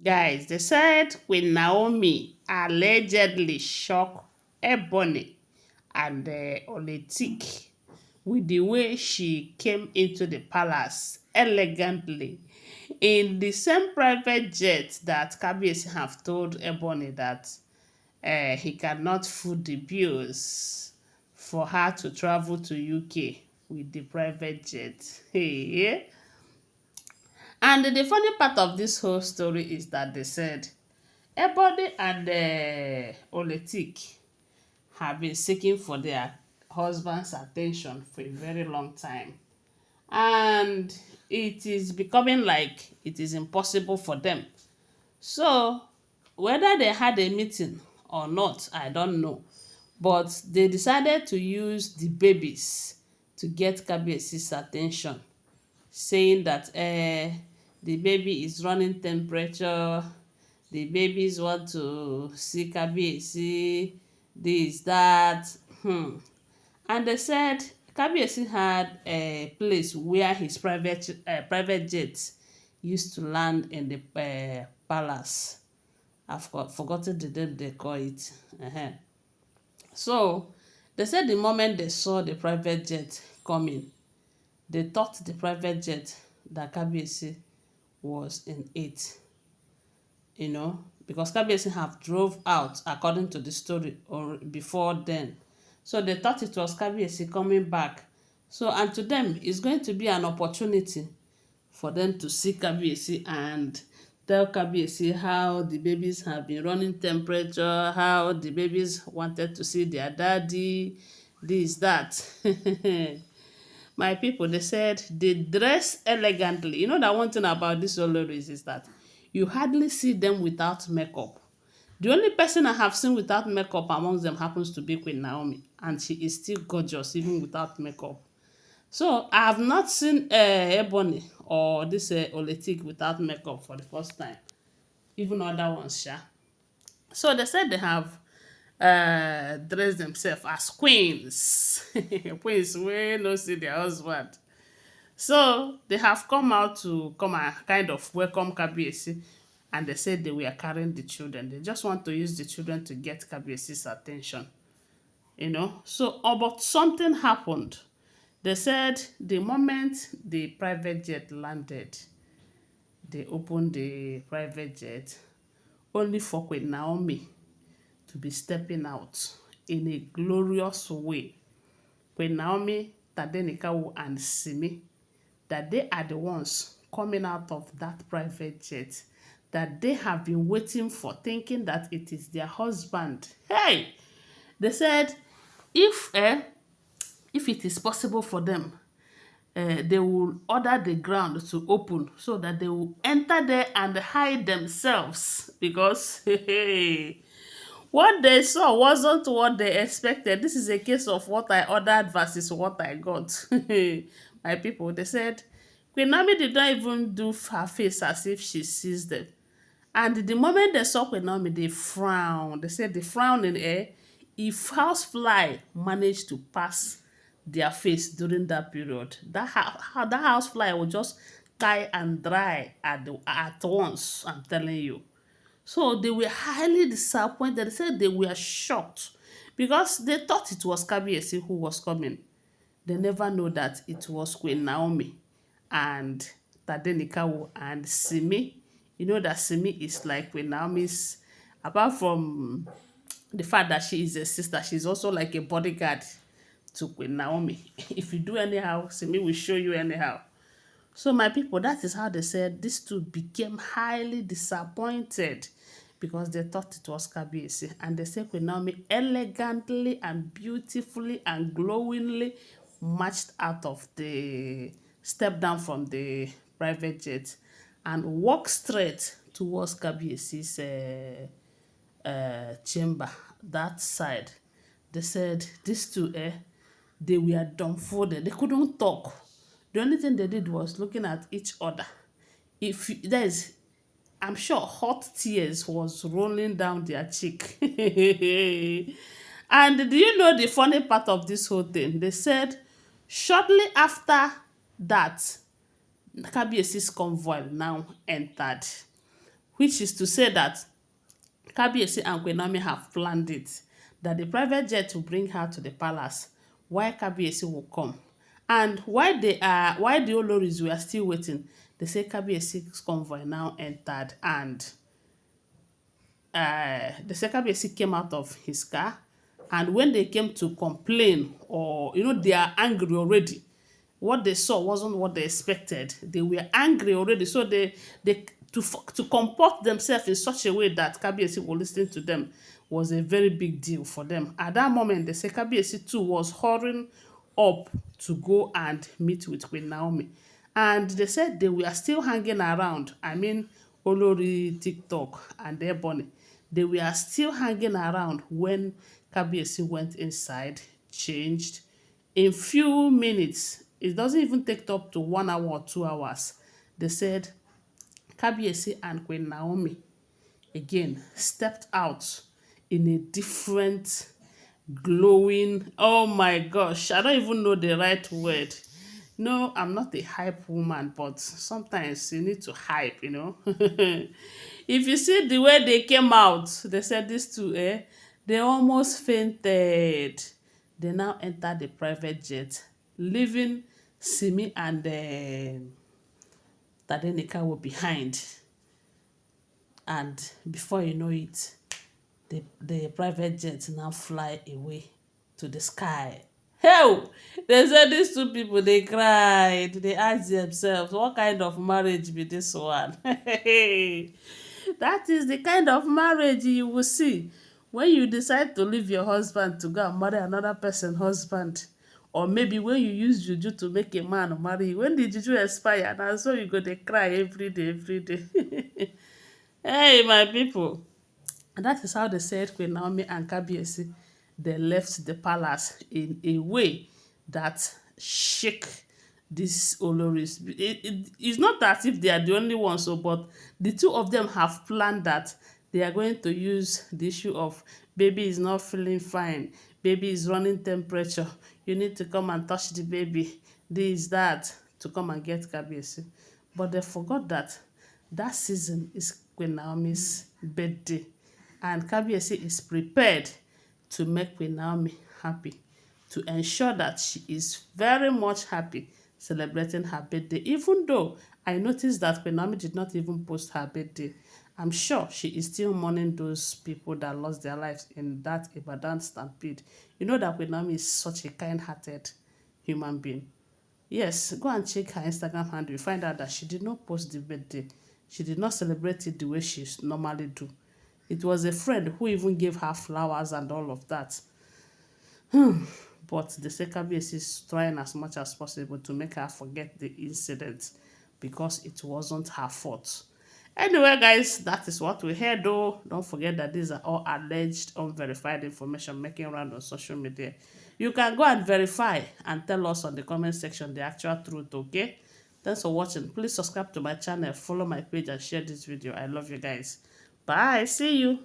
Guys, they said Queen Naomi allegedly shocked Ebony and Oletik with the way she came into the palace elegantly in the same private jet that Kabiyesi have told Ebony that he cannot foot the bills for her to travel to UK with the private jet. Hey. And the funny part of this whole story is that they said Ebony and Oletik have been seeking for their husband's attention for a very long time. And it is becoming like it is impossible for them. So, whether they had a meeting or not, I don't know. But they decided to use the babies to get Kabiyesi's attention, saying that the baby is running temperature, the babies want to see Kabiyesi, this, that. And they said Kabiyesi had a place where his private jet used to land in the palace. I've forgotten the name they call it. So they said the moment they saw the private jet coming, they thought the private jet that Kabiyesi was in it, because Kabiyesi have drove out according to the story or before then. So they thought it was Kabiyesi coming back. So, and to them, it's going to be an opportunity for them to see Kabiyesi and tell Kabiyesi how the babies have been running temperature, how the babies wanted to see their daddy, this, that. My people, they said they dress elegantly. You know that one thing about these Oloris is that you hardly see them without makeup. The only person I have seen without makeup amongst them happens to be Queen Naomi, and she is still gorgeous even without makeup. So I have not seen Ebony or this Oletik without makeup for the first time. Even other ones, sha. So they said they have dressed themselves as queens. Queens wey no see their husband. So they have come out to come and kind of welcome Kabiyesi, and they said they were carrying the children. They just want to use the children to get Kabiyesi's attention. So, but something happened. They said the moment the private jet landed, they opened the private jet only for Queen Naomi to be stepping out in a glorious way. Queen Naomi, Tadenikawo, and Simi, that they are the ones coming out of that private jet that they have been waiting for, thinking that it is their husband. Hey! They said if it is possible for them, they will order the ground to open so that they will enter there and hide themselves because what they saw wasn't what they expected. This is a case of what I ordered versus what I got. My people, they said Queen Naomi did not even do her face as if she sees them. And the moment they saw Queen Naomi, they frowned. They said they frowned in air. If housefly managed to pass their face during that period, that housefly will just die and dry at once, I'm telling you. So they were highly disappointed. They said they were shocked because they thought it was Kabiyesi who was coming. They never know that it was Queen Naomi and Tadenikawo and Simi. You know that Simi is like Queen Naomi's, apart from the fact that she is a sister, she's also like a bodyguard to Queen Naomi. If you do anyhow, Simi will show you anyhow. So my people, that is how they said these two became highly disappointed because they thought it was Kabiyesi. And they said Queen Naomi elegantly and beautifully and glowingly marched out of the, stepped down from the private jet and walked straight towards Kabiyesi's chamber, that side. They said these two, they were dumbfounded. They couldn't talk. The only thing they did was looking at each other. If there is, I'm sure hot tears was rolling down their cheek. And do you know the funny part of this whole thing? They said shortly after that, Kabiyesi's convoy now entered. which is to say that Kabiyesi and QueenNaomi have planned it, that the private jet will bring her to the palace while Kabiyesi will come. And while the Oloris were still waiting, they say Kabiyesi's convoy now entered, and the second Kabiyesi came out of his car, and when they came to complain, or they are angry already, what they saw wasn't what they expected. They were angry already, so they to comport themselves in such a way that Kabiyesi was listening to them was a very big deal for them. At that moment, the Kabiyesi too was hurrying up to go and meet with Queen Naomi. And they said they were still hanging around. I mean, Olori, TikTok, and Ebony. They were still hanging around when Kabiyesi went inside, changed. In few minutes, it doesn't even take up to 1 hour or 2 hours. They said Kabiyesi and Queen Naomi again stepped out in a different glowing, oh my gosh, I don't even know the right word. No, I'm not a hype woman, but sometimes you need to hype. If you see the way they came out, they said these two, they almost fainted. They now enter the private jet, leaving Simi and Tadenikawo behind. And before you know it, the private jet now fly away to the sky. Hell, they said these two people, they cried. They asked themselves, what kind of marriage be this one? That is the kind of marriage you will see when you decide to leave your husband to go and marry another person's husband. Or maybe when you use juju to make a man marry you. When the juju expire, now so you go to cry every day, every day. Hey, my people. And that is how they said Queen Naomi and Kabiyesi, they left the palace in a way that shake these Oloris. It's not as if they are the only ones, so, but the two of them have planned that they are going to use the issue of baby is not feeling fine, baby is running temperature, you need to come and touch the baby, this, that, to come and get Kabiyesi. But they forgot that that season is Queen Naomi's birthday, and Kabiyesi is prepared to make Queen Naomi happy, to ensure that she is very much happy celebrating her birthday. Even though I noticed that Queen Naomi did not even post her birthday, I'm sure she is still mourning those people that lost their lives in that Ibadan stampede. You know that Queen Naomi is such a kind-hearted human being. Yes, go and check her Instagram handle. You find out that she did not post the birthday. She did not celebrate it the way she normally do. It was a friend who even gave her flowers and all of that. But the Kabiyesi is trying as much as possible to make her forget the incident because it wasn't her fault. Anyway, guys, that is what we heard, though. Don't forget that these are all alleged, unverified information making around on social media. You can go and verify and tell us on the comment section the actual truth, okay? Thanks for watching. Please subscribe to my channel, follow my page, and share this video. I love you guys. Bye. See you.